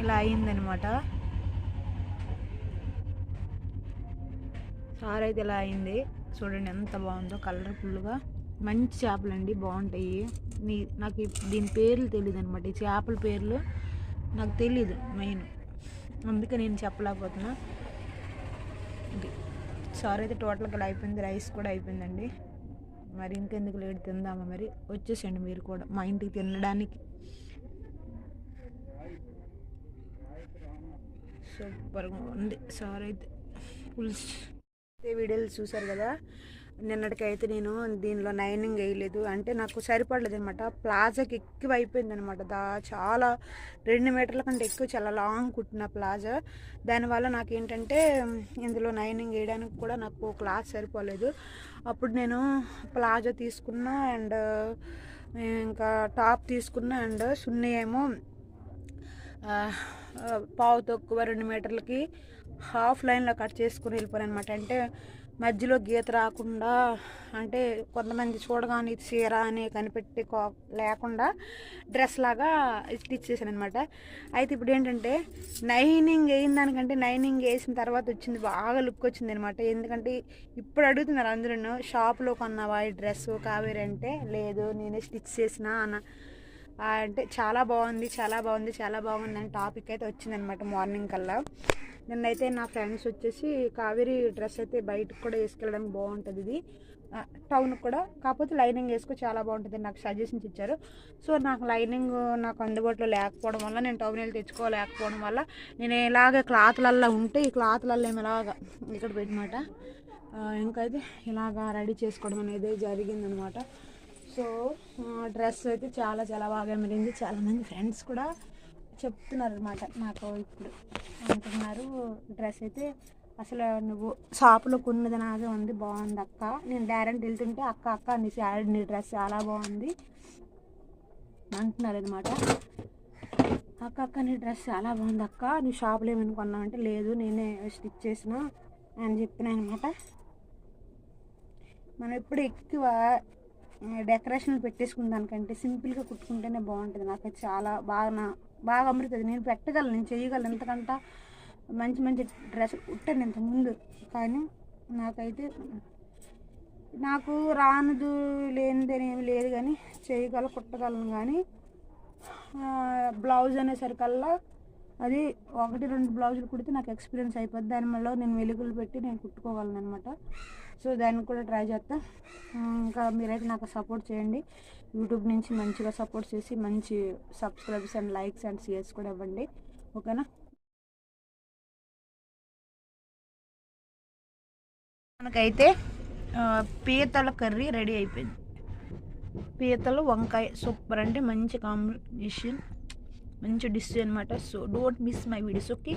ఇలా అయిందనమాట. సార్ అయితే ఇలా అయింది. చూడండి ఎంత బాగుందో, కలర్ఫుల్గా. మంచి చేపలండి, బాగుంటాయి. నాకు దీని పేర్లు తెలియదు అనమాట. ఈ చేపల పేర్లు నాకు తెలీదు మెయిన్, అందుకే నేను చెప్పలేకపోతున్నా. సార్ అయితే టోటల్గా అయిపోయింది, రైస్ కూడా అయిపోయిందండి. మరి ఇంకెందుకు లేట్, తిందామా? మరి వచ్చేసండి మీరు కూడా మా ఇంటికి తినడానికి. సూపర్గా ఉంది. సార్ అయితే పులుసు వీడియోలు చూసారు కదా. నిన్నటికైతే నేను దీనిలో లైనింగ్ వేయలేదు, అంటే నాకు సరిపడలేదు అనమాట. ప్లాజాకి ఎక్కువ అయిపోయింది అనమాట. చాలా 2 మీటర్ల కంటే ఎక్కువ, చాలా లాంగ్ కుట్టిన ప్లాజా. దానివల్ల నాకు ఏంటంటే ఇందులో లైనింగ్ వేయడానికి కూడా నాకు క్లాత్ సరిపోలేదు. అప్పుడు నేను ప్లాజా తీసుకున్నా అండ్ ఇంకా టాప్ తీసుకున్నా అండ్ సున్ని ఏమో పావు తక్కువ 2 మీటర్లకి హాఫ్ లైన్లో కట్ చేసుకుని వెళ్ళిపోయాను అనమాట. అంటే మధ్యలో గీత రాకుండా, అంటే కొంతమంది చూడగానే చీర అని కనిపెట్టి లేకుండా డ్రెస్ లాగా స్టిచ్ చేశాను అనమాట. అయితే ఇప్పుడు ఏంటంటే లైనింగ్ వేయిన దానికంటే లైనింగ్ వేసిన తర్వాత వచ్చింది బాగా లుక్ వచ్చింది అనమాట. ఎందుకంటే ఇప్పుడు అడుగుతున్నారు అందరూ, షాప్లో కొన్నావా ఈ డ్రెస్ కావేరి అంటే, లేదు నేనే స్టిచ్ చేసిన అన్న. అంటే చాలా బాగుంది, చాలా బాగుంది, చాలా బాగుంది అని టాపిక్ అయితే వచ్చిందనమాట మార్నింగ్ కల్లా. నిన్నైతే నా ఫ్రెండ్స్ వచ్చేసి కావేరి డ్రెస్ అయితే బయటకు కూడా వేసుకెళ్ళడానికి బాగుంటుంది, ఇది టౌన్కి కూడా, కాకపోతే లైనింగ్ వేసుకో చాలా బాగుంటుంది నాకు సజెషన్స్ ఇచ్చారు. సో నాకు లైనింగ్ నాకు అందుబాటులో లేకపోవడం వల్ల, నేను టౌన్ వెళ్ళి తెచ్చుకోలేకపోవడం వల్ల, నేను ఇలాగ క్లాత్లల్లో ఉంటే ఈ క్లాత్లల్లో ఏమి ఇలాగా ఇక్కడ పెట్టినమాట ఇంకైతే ఇలాగా రెడీ చేసుకోవడం అనేది జరిగిందనమాట. సో డ్రెస్ అయితే చాలా చాలా బాగా మిగిలింది. చాలామంది ఫ్రెండ్స్ కూడా చెప్తున్నారు అనమాట నాకు, ఇప్పుడు అంటున్నారు డ్రెస్ అయితే అసలు నువ్వు షాపులో కొన్నది నాగే ఉంది, బాగుంది అక్క. నేను డైరెక్ట్ వెళ్తుంటే అక్క అక్క నీ డ్రెస్ చాలా బాగుంది అంటున్నారు అనమాట. అక్క అక్క నీ డ్రెస్ చాలా బాగుంది అక్క, నీ షాపులో ఏమైనా కొన్నావు అంటే, లేదు నేనే స్టిచ్ చేసిన అని చెప్పిన అనమాట. మనం ఎప్పుడు ఎక్కువ డెకరేషన్లు పెట్టేసుకున్న దానికంటే సింపుల్గా కుట్టుకుంటేనే బాగుంటుంది. నాకు చాలా బాగా అమరుతుంది. నేను పెట్టగలను, నేను చేయగలను, ఎంతకంట మంచి మంచి డ్రెస్ కుట్టాను ఇంతకుముందు. కానీ నాకైతే నాకు రానిది లేనిదని ఏమి లేదు, కానీ కుట్టగలను. కానీ బ్లౌజ్ అనేసరికల్లా అది 1-2 బ్లౌజులు కుడితే నాకు ఎక్స్పీరియన్స్ అయిపోద్ది. దానివల్ల నేను వెలుగులు పెట్టి నేను కుట్టుకోగలను అనమాట. సో దాన్ని కూడా ట్రై చేస్తా. ఇంకా మీరైతే నాకు సపోర్ట్ చేయండి, యూట్యూబ్ నుంచి మంచిగా సపోర్ట్ చేసి మంచి subscribes and likes and shares కూడా ఇవ్వండి, ఓకేనా. మనకైతే పీతల కర్రీ రెడీ అయిపోయింది. పీతలు వంకాయ సూపర్, అంటే మంచి కాంబినేషన్, మంచి డిష్ అనమాట. So don't miss my videos, okay.